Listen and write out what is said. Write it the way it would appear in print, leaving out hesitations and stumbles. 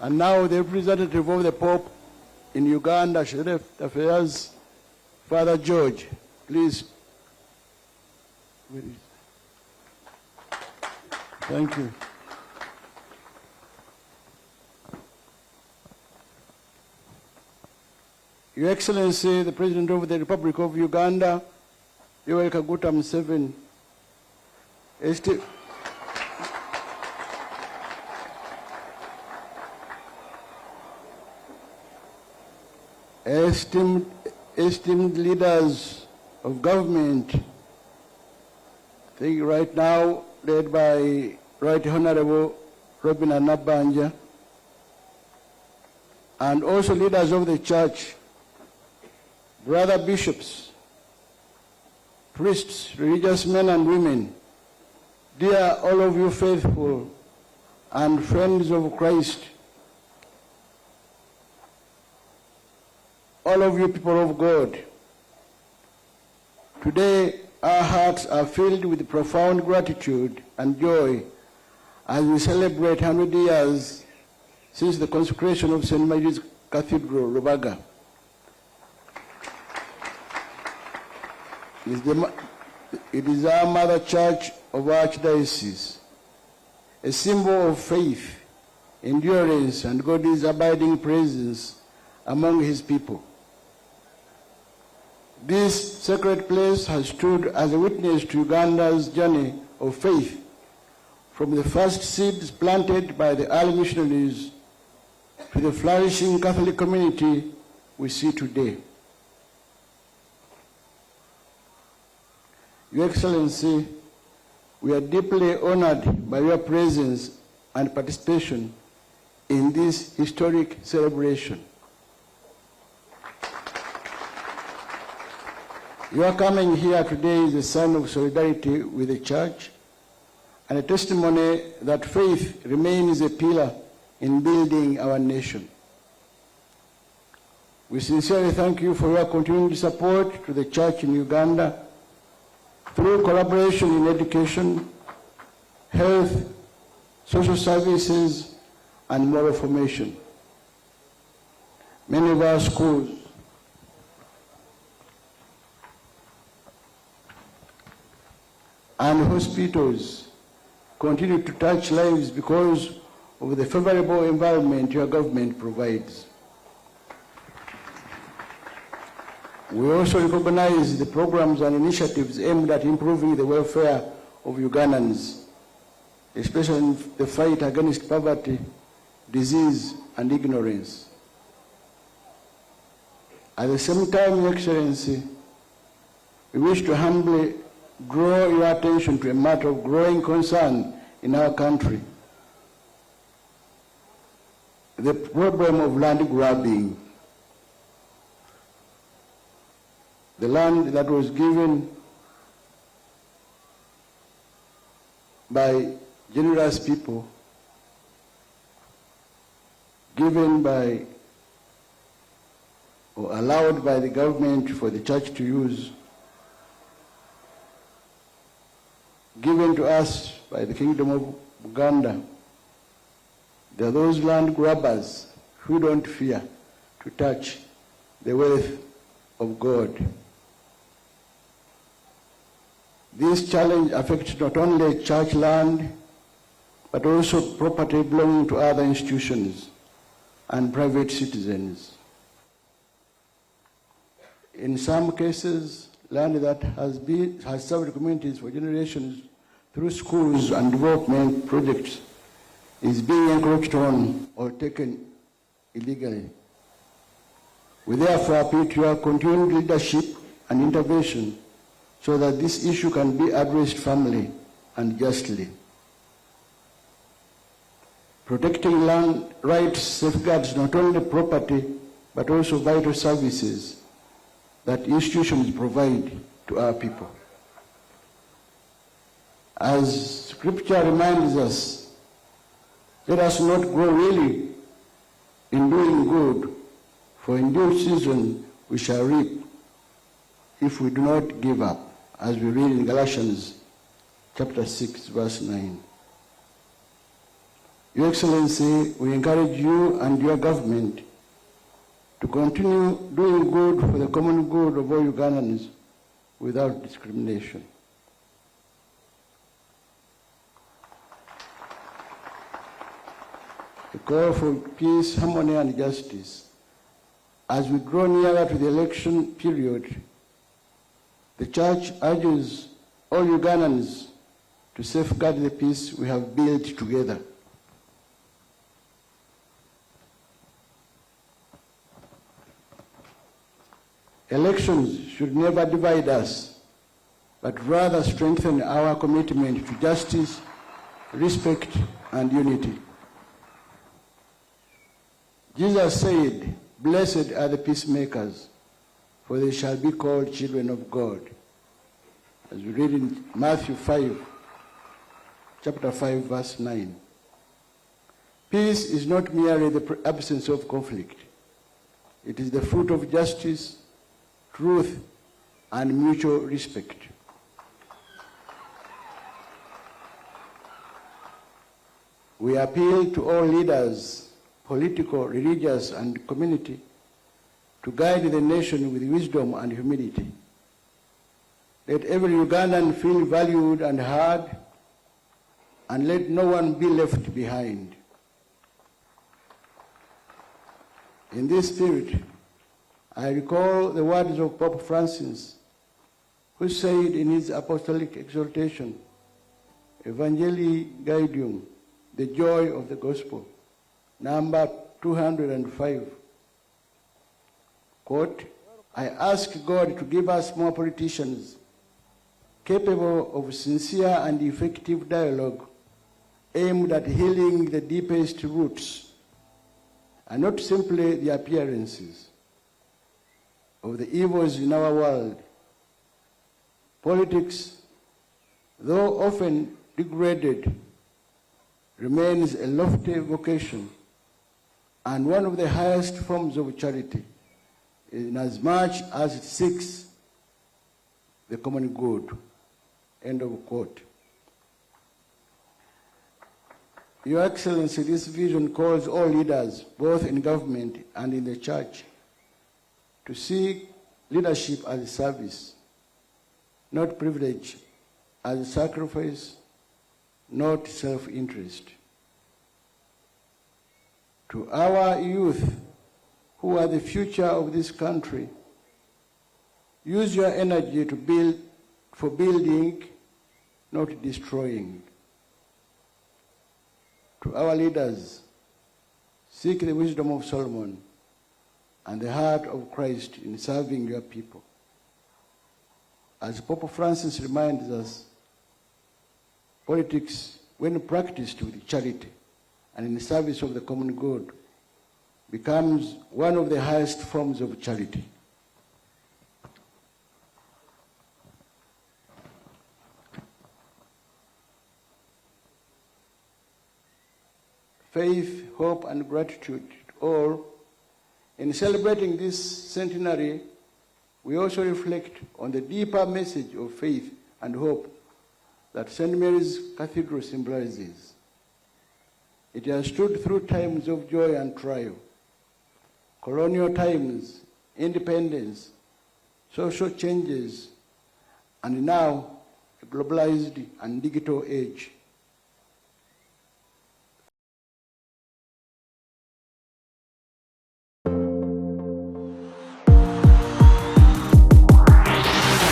And now the representative of the Pope in Uganda, Sheriff Affairs, Father George, please. Thank you. Your Excellency, the President of the Republic of Uganda, Yoweri Museveni, esteemed leaders of government, I think right now led by Right Honorable Robin Anabanja, and also leaders of the church, brother bishops, priests, religious men and women, dear all of you faithful and friends of Christ, all of you people of God, today our hearts are filled with profound gratitude and joy as we celebrate 100 years since the consecration of St. Mary's Cathedral, Rubaga. It is our mother church of our archdiocese, a symbol of faith, endurance, and God's abiding presence among his people. This sacred place has stood as a witness to Uganda's journey of faith, from the first seeds planted by the early missionaries to the flourishing Catholic community we see today. Your Excellency, we are deeply honored by your presence and participation in this historic celebration. Your coming here today is a sign of solidarity with the Church and a testimony that faith remains a pillar in building our nation. We sincerely thank you for your continued support to the Church in Uganda through collaboration in education, health, social services, and moral formation. Many of our schools and hospitals continue to touch lives because of the favorable environment your government provides. We also recognize the programs and initiatives aimed at improving the welfare of Ugandans, especially in the fight against poverty, disease, and ignorance. At the same time, Your Excellency, we wish to humbly draw your attention to a matter of growing concern in our country: the problem of land grabbing. The land that was given by generous people, given by or allowed by the government for the Church to use, given to us by the Kingdom of Uganda. There are those land grabbers who don't fear to touch the wealth of God. This challenge affects not only church land, but also property belonging to other institutions and private citizens. In some cases, land that has served communities for generations through schools and development projects is being encroached on or taken illegally. We therefore appeal to your continued leadership and intervention so that this issue can be addressed firmly and justly. Protecting land rights safeguards not only property, but also vital services that institutions provide to our people. As Scripture reminds us, let us not grow weary in doing good, for in due season we shall reap if we do not give up, as we read in Galatians chapter 6, verse 9. Your Excellency, we encourage you and your government to continue doing good for the common good of all Ugandans without discrimination. A call for peace, harmony, and justice. As we draw nearer to the election period, the Church urges all Ugandans to safeguard the peace we have built together. Elections should never divide us, but rather strengthen our commitment to justice, respect, and unity. Jesus said, "Blessed are the peacemakers, for they shall be called children of God." As we read in Matthew 5, chapter 5, verse 9. Peace is not merely the absence of conflict. It is the fruit of justice, truth, and mutual respect. We appeal to all leaders, political, religious, and community, to guide the nation with wisdom and humility. Let every Ugandan feel valued and heard, and let no one be left behind. In this spirit, I recall the words of Pope Francis, who said in his apostolic exhortation, Evangelii Gaudium, the joy of the gospel, number 205, quote, "I ask God to give us more politicians capable of sincere and effective dialogue aimed at healing the deepest roots, and not simply the appearances of the evils in our world. Politics, though often degraded, remains a lofty vocation and one of the highest forms of charity, inasmuch as it seeks the common good." End of quote. Your Excellency, this vision calls all leaders, both in government and in the church, to see leadership as service, not privilege, as sacrifice, not self-interest. To our youth, who are the future of this country, use your energy to build, for building, not destroying. To our leaders, seek the wisdom of Solomon and the heart of Christ in serving your people. As Pope Francis reminds us, politics, when practiced with charity and in the service of the common good, becomes one of the highest forms of charity. Faith, hope, and gratitude to all. In celebrating this centenary, we also reflect on the deeper message of faith and hope that St. Mary's Cathedral symbolizes. It has stood through times of joy and trial, colonial times, independence, social changes, and now a globalized and digital age.